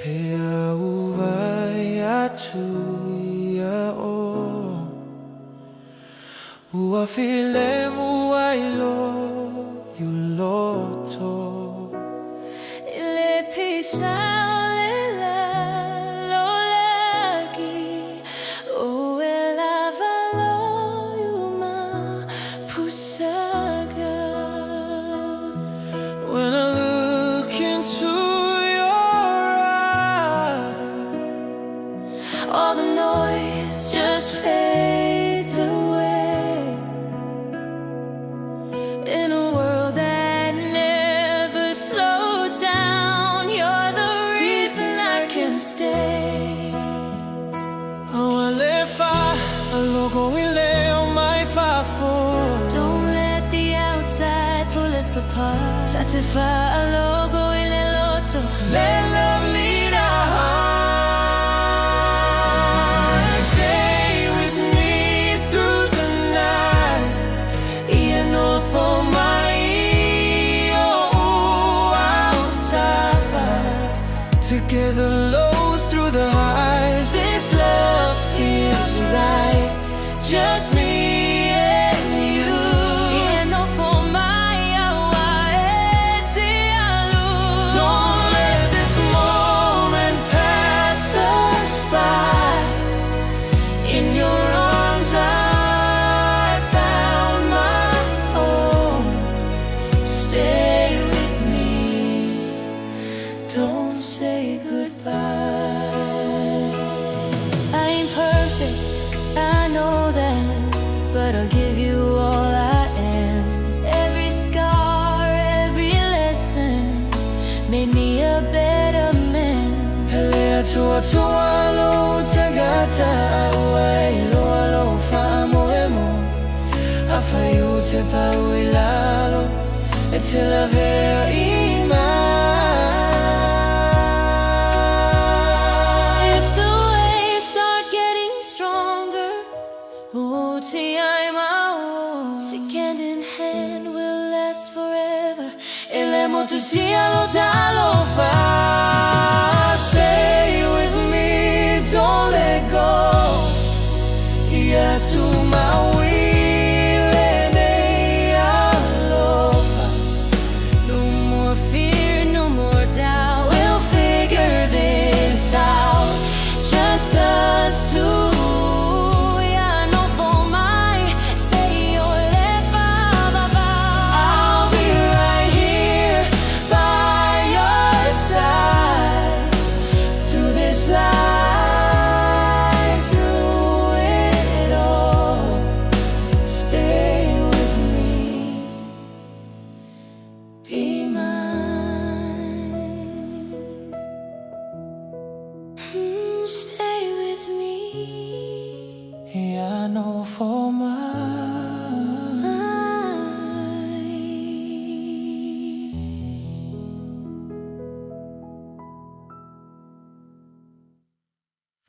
Pea uwai atu ia o Ua file muai lo yuloto Ile pisha lela lo lagi O elava lo yuma pusaga When I look into your eyes all the noise just fades away in a world that never slows down. You're the reason I can stay. Awale fa alogo ile o mai fa fo Don't let the outside pull us apart. Tatifa alogo ile loto. Let love lead our hearts. Stay with me through the night. Ia Nofo Mai, Oh, out tafa. Together lows through the highs. this love feels right. Just me and you. Ia Nofo Mai, awa e te alu. Don't let this moment pass us by. In your arms I found my home. Stay with me. Don't say goodbye. I ain't perfect, I know that, but I'll give you all I am. Every scar, every lesson made me a better man. Pelea tua tua lo tagata awai lo alo fa moemo Afayu te pau ilalo e te la vea ima If the waves start getting stronger, oh, ti ai mau. Stick hand in hand, we'll last forever. Elemo tu sia lo talo fa Stay with me, don't let go Ia tu maui lene alofa No more fear, no more doubt. We'll figure this out, just us two. Yeah, Nofo Mai, say your left I'll be right here by your side Through this life, through it all Stay with me, be mine Stay with me. Yeah, I know for my